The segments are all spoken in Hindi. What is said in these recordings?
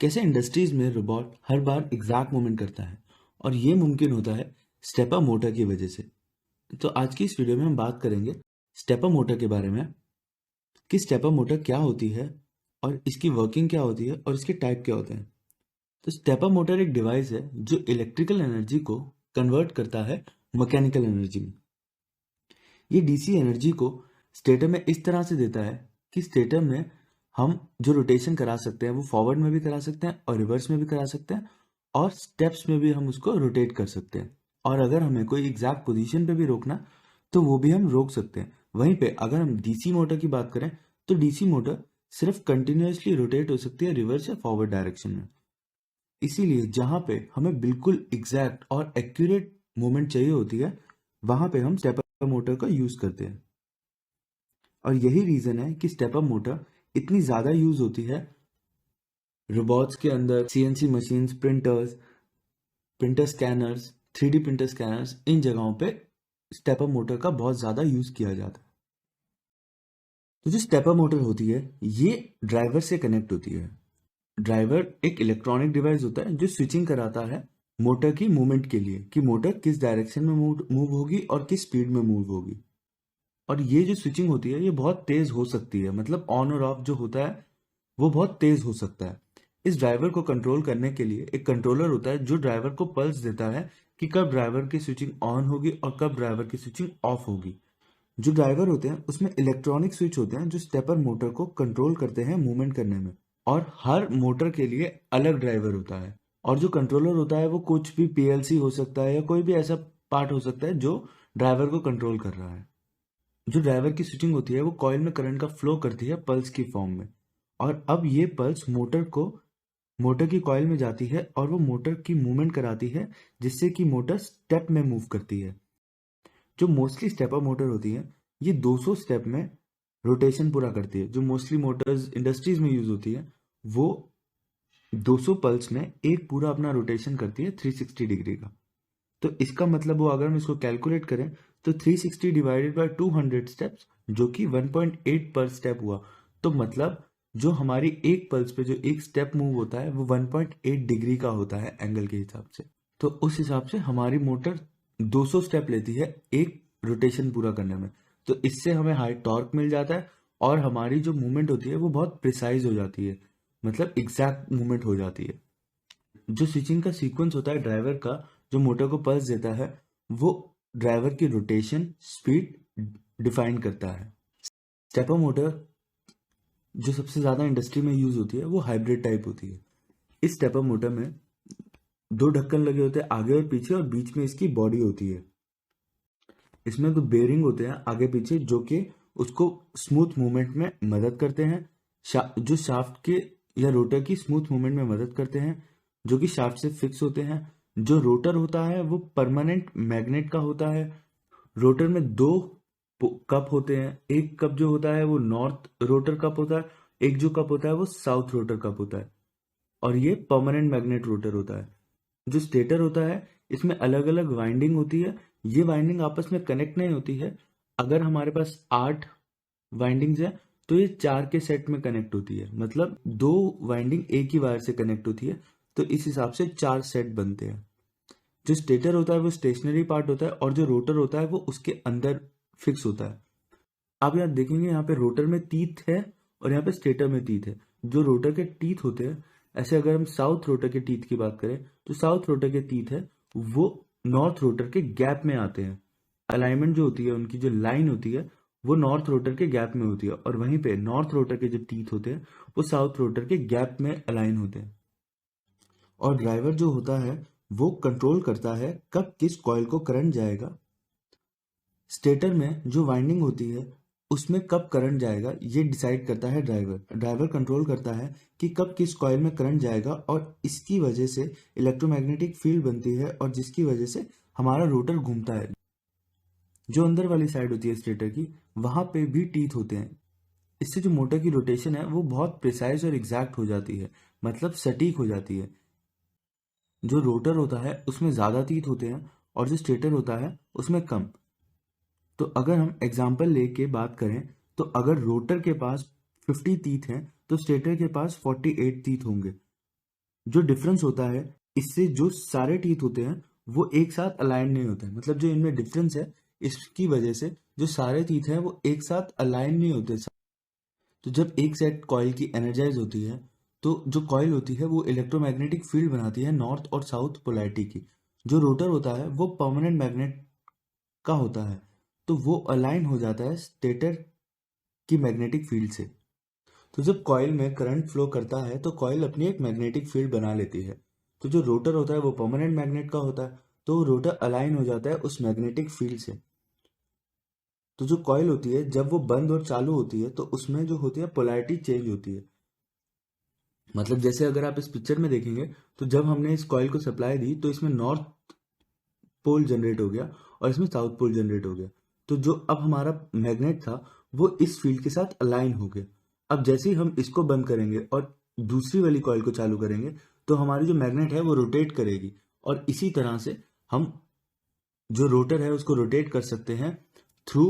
कैसे इंडस्ट्रीज में रोबोट हर बार एग्जैक्ट मूवमेंट करता है और ये मुमकिन होता है स्टेपर मोटर की वजह से। तो आज की इस वीडियो में हम बात करेंगे स्टेपर मोटर के बारे में कि स्टेपर मोटर क्या होती है और इसकी वर्किंग क्या होती है और इसके टाइप क्या होते हैं। तो स्टेपर मोटर एक डिवाइस है जो इलेक्ट्रिकल एनर्जी को कन्वर्ट करता है मैकेनिकल एनर्जी में। ये डीसी एनर्जी को स्टेटर में इस तरह से देता है कि स्टेटर में हम जो रोटेशन करा सकते हैं वो फॉरवर्ड में भी करा सकते हैं और रिवर्स में भी करा सकते हैं और स्टेप्स में भी हम उसको रोटेट कर सकते हैं। और अगर हमें कोई एग्जैक्ट पोजीशन पे भी रोकना तो वो भी हम रोक सकते हैं। वहीं पे अगर हम डीसी मोटर की बात करें तो डीसी मोटर सिर्फ कंटिन्यूसली रोटेट हो सकती है रिवर्स या फॉरवर्ड डायरेक्शन में। इसीलिए जहां पे हमें बिल्कुल एग्जैक्ट और एक्यूरेट मूवमेंट चाहिए होती है वहां पे हम स्टेपर मोटर का यूज करते हैं। और यही रीजन है कि स्टेपर मोटर इतनी ज्यादा यूज होती है रोबोट्स के अंदर, CNC machines, printers, printer scanners, 3D printer scanners, इन जगहों पे स्टेपर मोटर का बहुत ज्यादा यूज किया जाता है। तो जो स्टेपर मोटर होती है ये ड्राइवर से कनेक्ट होती है। ड्राइवर एक इलेक्ट्रॉनिक डिवाइस होता है जो स्विचिंग कराता है मोटर की मूवमेंट के लिए कि मोटर किस डायरेक्शन में मूव होगी और किस स्पीड में मूव होगी। और ये जो स्विचिंग होती है ये बहुत तेज हो सकती है, मतलब ऑन और ऑफ जो होता है वो बहुत तेज हो सकता है। इस ड्राइवर को कंट्रोल करने के लिए एक कंट्रोलर होता है जो ड्राइवर को पल्स देता है कि कब ड्राइवर की स्विचिंग ऑन होगी और कब ड्राइवर की स्विचिंग ऑफ होगी। जो ड्राइवर होते हैं उसमें इलेक्ट्रॉनिक स्विच होते हैं जो स्टेपर मोटर को कंट्रोल करते हैं मूवमेंट करने में। और हर मोटर के लिए अलग ड्राइवर होता है। और जो कंट्रोलर होता है वो कुछ भी पीएलसी हो सकता है या कोई भी ऐसा पार्ट हो सकता है जो ड्राइवर को कंट्रोल कर रहा है। जो ड्राइवर की स्विचिंग होती है वो कॉइल में करंट का फ्लो करती है पल्स की फॉर्म में। और अब ये पल्स मोटर की कॉइल में जाती है और वो मोटर की मूवमेंट कराती है जिससे कि मोटर स्टेप में मूव करती है। जो मोस्टली स्टेपर मोटर होती है ये 200 स्टेप में रोटेशन पूरा करती है। जो मोस्टली मोटर्स इंडस्ट्रीज में यूज होती है वो 200 पल्स में एक पूरा अपना रोटेशन करती है 360 डिग्री का। तो इसका मतलब वो अगर हम इसको कैलकुलेट करें तो 360 डिवाइडेड बाय 200 स्टेप्स जो कि 1.8 पर स्टेप हुआ। तो मतलब जो हमारी एक पल्स पे जो एक स्टेप मूव होता है वो 1.8 डिग्री का होता है एंगल के हिसाब से। तो उस हिसाब से हमारी मोटर 200 स्टेप लेती है एक रोटेशन पूरा करने में। तो इससे हमें हाई टॉर्क मिल जाता है और हमारी जो मूवमेंट होती है वो बहुत प्रिसाइज हो जाती है, मतलब एग्जैक्ट मूवमेंट हो जाती है। जो स्विचिंग का सीक्वेंस होता है ड्राइवर का जो मोटर को पल्स देता है वो ड्राइवर की रोटेशन स्पीड डिफाइन करता है। स्टेपर मोटर जो सबसे ज्यादा इंडस्ट्री में यूज होती है वो हाइब्रिड टाइप होती है। इस स्टेपर मोटर में दो ढक्कन लगे होते हैं आगे और पीछे और बीच में इसकी बॉडी होती है। इसमें दो बेरिंग होते हैं आगे पीछे जो कि उसको स्मूथ मूवमेंट में मदद करते हैं। जो शाफ्ट के या रोटर की स्मूथ मूवमेंट में मदद करते हैं जो कि शाफ्ट से फिक्स होते हैं। जो रोटर होता है वो परमानेंट मैग्नेट का होता है। रोटर में दो कप होते हैं, एक कप जो होता है वो नॉर्थ रोटर कप होता है, एक जो कप होता है वो साउथ रोटर कप होता है। और ये परमानेंट मैग्नेट रोटर होता है। जो स्टेटर होता है इसमें अलग अलग वाइंडिंग होती है। ये वाइंडिंग आपस में कनेक्ट नहीं होती है। अगर हमारे पास 8 वाइंडिंग्स है तो ये 4 के सेट में कनेक्ट होती है, मतलब दो वाइंडिंग एक ही वायर से कनेक्ट होती है। तो इस हिसाब से 4 सेट बनते हैं। जो स्टेटर होता है वो स्टेशनरी पार्ट होता है और जो रोटर होता है वो उसके अंदर फिक्स होता है। आप यहाँ देखेंगे यहाँ पे रोटर में टीथ है और यहाँ पे स्टेटर में टीथ है। जो रोटर के टीथ होते हैं, ऐसे अगर हम साउथ रोटर के टीथ की बात करें तो साउथ रोटर के टीथ है वो नॉर्थ रोटर के गैप में आते हैं। अलाइनमेंट जो होती है उनकी जो लाइन होती है वो नॉर्थ रोटर के गैप में होती है और वहीं पे नॉर्थ रोटर के जो टीथ होते हैं वो साउथ रोटर के गैप में अलाइन होते हैं। और ड्राइवर जो होता है वो कंट्रोल करता है कब किस कॉइल को करंट जाएगा। स्टेटर में जो वाइंडिंग होती है उसमें कब करंट जाएगा ये डिसाइड करता है ड्राइवर। ड्राइवर कंट्रोल करता है कि कब किस कॉइल में करंट जाएगा और इसकी वजह से इलेक्ट्रोमैग्नेटिक फील्ड बनती है और जिसकी वजह से हमारा रोटर घूमता है। जो अंदर वाली साइड होती है स्टेटर की वहां पे भी टीथ होते हैं। इससे जो मोटर की रोटेशन है वो बहुत प्रिसाइज और एग्जैक्ट हो जाती है, मतलब सटीक हो जाती है। जो रोटर होता है उसमें ज्यादा टीथ होते हैं और जो स्टेटर होता है उसमें कम। तो अगर हम एग्जाम्पल लेके बात करें तो अगर रोटर के पास 50 टीथ हैं तो स्टेटर के पास 48 टीथ होंगे। जो डिफरेंस होता है, इससे जो सारे टीथ होते हैं वो एक साथ अलाइन नहीं होते, मतलब जो इनमें डिफरेंस है इसकी वजह से जो सारे टीथ हैं वो एक साथ अलाइन नहीं होते। तो जब एक सेट कॉइल की एनर्जाइज होती है तो जो कॉइल होती है वो इलेक्ट्रोमैग्नेटिक फील्ड बनाती है नॉर्थ और साउथ पोलैरिटी की। जो रोटर होता है वो परमानेंट मैग्नेट का होता है, तो वो अलाइन हो जाता है स्टेटर की मैग्नेटिक फील्ड से। तो जब कॉइल में करंट फ्लो करता है तो कॉइल अपनी एक मैग्नेटिक फील्ड बना लेती है। तो जो रोटर होता है वो परमानेंट मैग्नेट का होता है, तो रोटर अलाइन हो जाता है उस मैग्नेटिक फील्ड से। तो जो कॉइल होती है जब वो बंद और चालू होती है तो उसमें जो होती है पोलैरिटी चेंज होती है। मतलब जैसे अगर आप इस पिक्चर में देखेंगे तो जब हमने इस कॉइल को सप्लाई दी तो इसमें नॉर्थ पोल जनरेट हो गया और इसमें साउथ पोल जनरेट हो गया। तो जो अब हमारा मैग्नेट था वो इस फील्ड के साथ अलाइन हो गया। अब जैसे ही हम इसको बंद करेंगे और दूसरी वाली कॉइल को चालू करेंगे तो हमारी जो मैग्नेट है वो रोटेट करेगी, और इसी तरह से हम जो रोटर है उसको रोटेट कर सकते हैं थ्रू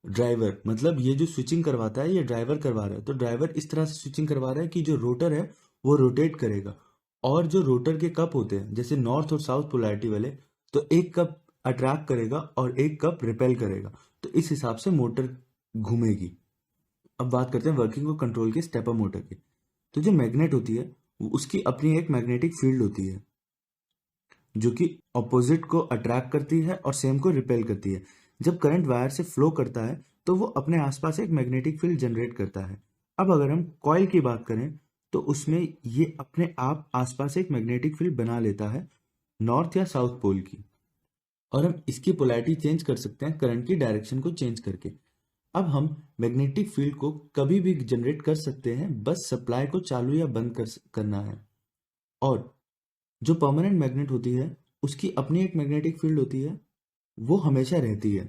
ड्राइवर। मतलब ये जो स्विचिंग करवाता है ये ड्राइवर करवा रहा है, तो ड्राइवर इस तरह से स्विचिंग करवा रहा है कि जो रोटर है वो रोटेट करेगा। और जो रोटर के कप होते हैं जैसे नॉर्थ और साउथ पोलैरिटी वाले, तो एक कप अट्रैक्ट करेगा और एक कप रिपेल करेगा, तो इस हिसाब से मोटर घूमेगी। अब बात करते हैं वर्किंग और कंट्रोल के स्टेपर मोटर की। तो जो मैग्नेट होती है उसकी अपनी एक मैग्नेटिक फील्ड होती है जो कि ऑपोजिट को अट्रैक्ट करती है और सेम को रिपेल करती है। जब करंट वायर से फ्लो करता है तो वो अपने आसपास एक मैग्नेटिक फील्ड जनरेट करता है। अब अगर हम कॉइल की बात करें तो उसमें ये अपने आप आसपास एक मैग्नेटिक फील्ड बना लेता है नॉर्थ या साउथ पोल की, और हम इसकी पोलैरिटी चेंज कर सकते हैं करंट की डायरेक्शन को चेंज करके। अब हम मैग्नेटिक फील्ड को कभी भी जनरेट कर सकते हैं, बस सप्लाई को चालू या बंद करना है। और जो परमानेंट मैग्नेट होती है उसकी अपनी एक मैग्नेटिक फील्ड होती है, वो हमेशा रहती है।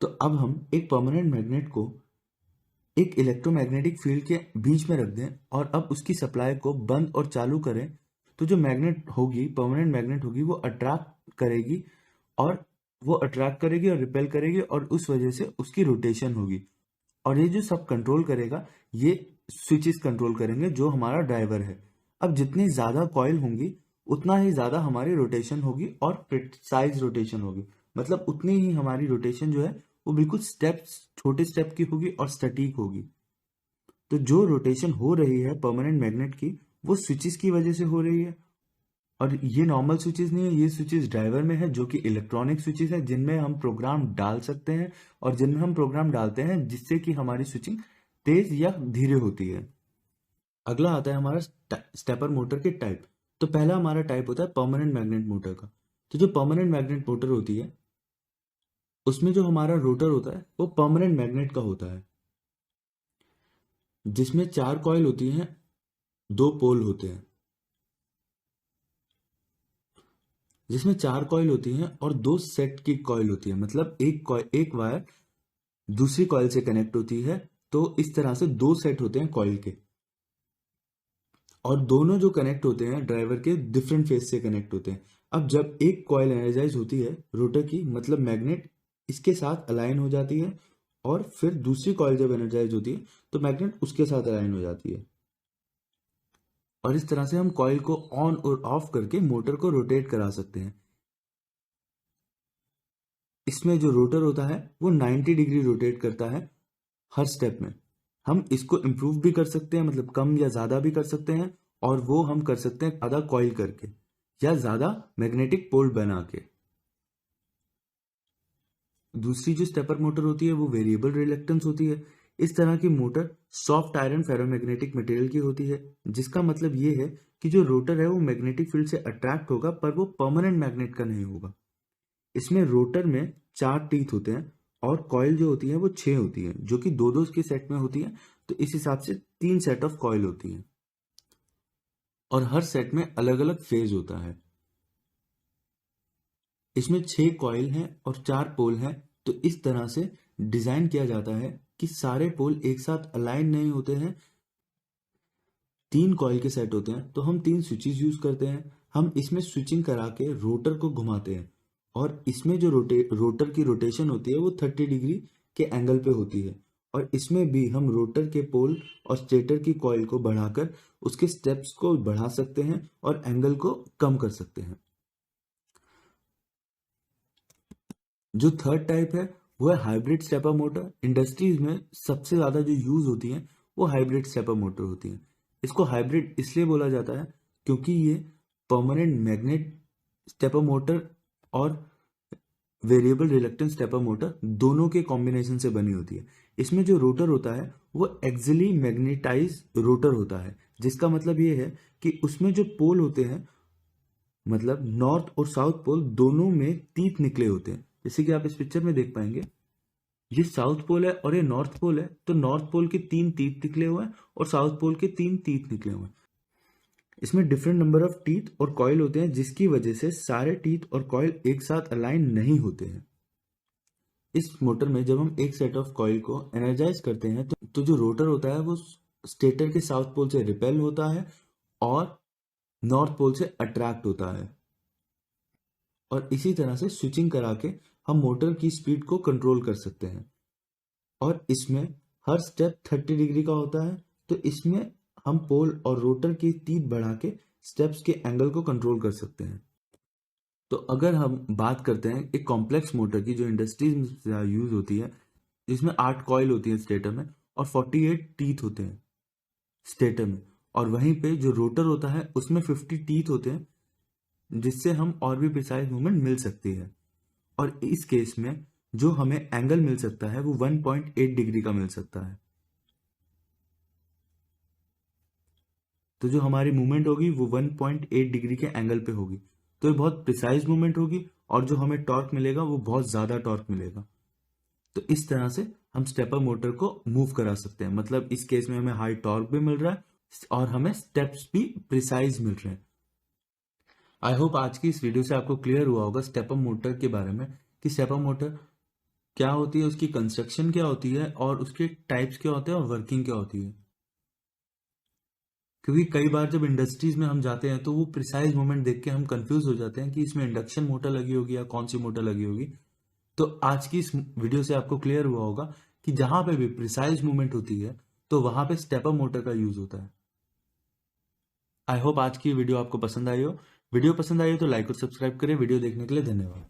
तो अब हम एक परमानेंट मैग्नेट को एक इलेक्ट्रोमैग्नेटिक फील्ड के बीच में रख दें और अब उसकी सप्लाई को बंद और चालू करें, तो जो मैग्नेट होगी परमानेंट मैग्नेट होगी वो अट्रैक्ट करेगी, और वो अट्रैक्ट करेगी और रिपेल करेगी, और उस वजह से उसकी रोटेशन होगी। और ये जो सब कंट्रोल करेगा ये स्विचेस कंट्रोल करेंगे जो हमारा ड्राइवर है। अब जितनी ज़्यादा कॉइल होंगी उतना ही ज़्यादा हमारी रोटेशन होगी और प्रिसाइज रोटेशन होगी। मतलब उतनी ही हमारी रोटेशन जो है वो बिल्कुल स्टेप्स छोटे स्टेप की होगी और सटीक होगी। तो जो रोटेशन हो रही है परमानेंट मैग्नेट की वो स्विचेस की वजह से हो रही है। और ये नॉर्मल स्विचेस नहीं है, ये स्विचेस ड्राइवर में है जो कि इलेक्ट्रॉनिक स्विचेस है जिनमें हम प्रोग्राम डाल सकते हैं, और जिनमें हम प्रोग्राम डालते हैं जिससे कि हमारी स्विचिंग तेज या धीरे होती है। अगला आता है हमारा स्टेपर मोटर के टाइप। तो पहला हमारा टाइप होता है परमानेंट मैग्नेट मोटर का। तो जो परमानेंट मैग्नेट मोटर होती है उसमें जो हमारा रोटर होता है वो परमानेंट मैग्नेट का होता है, जिसमें 4 कॉइल होती हैं, 2 पोल होते हैं। जिसमें 4 कॉइल होती हैं और 2 सेट की कॉइल होती है, मतलब एक वायर दूसरी कॉइल से कनेक्ट होती है। तो इस तरह से 2 सेट होते हैं कॉइल के, और दोनों जो कनेक्ट होते हैं ड्राइवर के डिफरेंट फेज से कनेक्ट होते हैं। अब जब एक कॉइल एनर्जाइज होती है रोटर की, मतलब मैग्नेट इसके साथ अलाइन हो जाती है, और फिर दूसरी कॉइल जब एनर्जाइज होती है तो मैग्नेट उसके साथ अलाइन हो जाती है। और इस तरह से हम कॉइल को ऑन और ऑफ करके मोटर को रोटेट करा सकते हैं। इसमें जो रोटर होता है वो 90 डिग्री रोटेट करता है हर स्टेप में। हम इसको इम्प्रूव भी कर सकते हैं, मतलब कम या ज़्यादा भी कर सकते हैं, और वो हम कर सकते हैं ज़्यादा कॉइल करके या ज़्यादा मैग्नेटिक पोल बना के। दूसरी जो स्टेपर मोटर होती है वो वेरिएबल रिलक्टेंस होती है। इस तरह की motor soft iron ferromagnetic material की होती है, जिसका मतलब ये है कि जो रोटर है वो मैग्नेटिक फील्ड से अट्रैक्ट होगा पर वो परमानेंट मैग्नेट का नहीं होगा। इसमें रोटर में 4 टीथ होते हैं और कॉइल जो होती है वो 6 होती है, जो कि दो दो के सेट में होती है। तो इस हिसाब से 3 सेट ऑफ कॉइल होती हैं, और हर सेट में अलग अलग फेज होता है। इसमें 6 कॉइल हैं और 4 पोल हैं। तो इस तरह से डिजाइन किया जाता है कि सारे पोल एक साथ अलाइन नहीं होते हैं। 3 कॉइल के सेट होते हैं तो हम 3 स्विचेस यूज करते हैं। हम इसमें स्विचिंग करा के रोटर को घुमाते हैं, और इसमें जो रोटर की रोटेशन होती है वो 30 डिग्री के एंगल पे होती है। और इसमें भी हम रोटर के पोल और स्टेटर की कॉइल को बढ़ाकर उसके स्टेप्स को बढ़ा सकते हैं और एंगल को कम कर सकते हैं। जो थर्ड टाइप है वो है हाइब्रिड स्टेपर मोटर। इंडस्ट्रीज में सबसे ज्यादा जो यूज होती है वो हाइब्रिड स्टेपर मोटर होती है। इसको हाइब्रिड इसलिए बोला जाता है क्योंकि ये परमानेंट मैग्नेट स्टेपर मोटर और वेरिएबल रिलक्टेंस स्टेपर मोटर दोनों के कॉम्बिनेशन से बनी होती है। इसमें जो रोटर होता है वो एक्सियली मैग्नेटाइज रोटर होता है, जिसका मतलब ये है कि उसमें जो पोल होते हैं, मतलब नॉर्थ और साउथ पोल दोनों में तीत निकले होते हैं। जैसे कि आप इस पिक्चर में देख पाएंगे, ये साउथ पोल है और ये नॉर्थ पोल है, तो नॉर्थ पोल के 3 तीत निकले हुए हैं और साउथ पोल के 3 तीत निकले हुए हैं। इसमें डिफरेंट नंबर ऑफ टीथ और कॉइल होते हैं, जिसकी वजह से सारे टीथ और कॉइल एक साथ अलाइन नहीं होते हैं। इस मोटर में जब हम एक सेट ऑफ कॉइल को एनर्जाइज करते हैं तो जो रोटर होता है वो स्टेटर के साउथ पोल से रिपेल होता है और नॉर्थ पोल से अट्रैक्ट होता है। और इसी तरह से स्विचिंग करा के हम मोटर की स्पीड को कंट्रोल कर सकते हैं। और इसमें हर स्टेप 30 डिग्री का होता है, तो इसमें हम पोल और रोटर की तीत बढ़ा के स्टेप्स के एंगल को कंट्रोल कर सकते हैं। तो अगर हम बात करते हैं एक कॉम्प्लेक्स मोटर की जो इंडस्ट्रीज में यूज होती है, जिसमें 8 कॉइल होती है स्टेटर में और 48 टीथ होते हैं स्टेटर में, और वहीं पे जो रोटर होता है उसमें 50 टीथ होते हैं, जिससे हम और भी प्रिसाइज मूवमेंट मिल सकती है। और इस केस में जो हमें एंगल मिल सकता है वो 1.8 डिग्री का मिल सकता है। तो जो हमारी मूवमेंट होगी वो 1.8 डिग्री के एंगल पे होगी, तो ये बहुत प्रिसाइज मूवमेंट होगी और जो हमें टॉर्क मिलेगा वो बहुत ज्यादा टॉर्क मिलेगा। तो इस तरह से हम स्टेपर मोटर को मूव करा सकते हैं, मतलब इस केस में हमें हाई टॉर्क भी मिल रहा है और हमें स्टेप्स भी प्रिसाइज मिल रहे हैं। आई होप आज की इस वीडियो से आपको क्लियर हुआ होगा स्टेपर मोटर के बारे में, कि स्टेपर मोटर क्या होती है, उसकी कंस्ट्रक्शन क्या होती है और उसके टाइप्स क्या होते हैं और वर्किंग क्या होती है। क्योंकि कई बार जब इंडस्ट्रीज में हम जाते हैं तो वो प्रिसाइज मूवमेंट देख के हम कंफ्यूज हो जाते हैं कि इसमें इंडक्शन मोटर लगी होगी या कौन सी मोटर लगी होगी। तो आज की इस वीडियो से आपको क्लियर हुआ होगा कि जहां पे भी प्रिसाइज मूवमेंट होती है तो वहां पे स्टेपर मोटर का यूज होता है। आई होप आज की वीडियो आपको पसंद आई हो। वीडियो पसंद आई हो तो लाइक और सब्सक्राइब करें। वीडियो देखने के लिए धन्यवाद।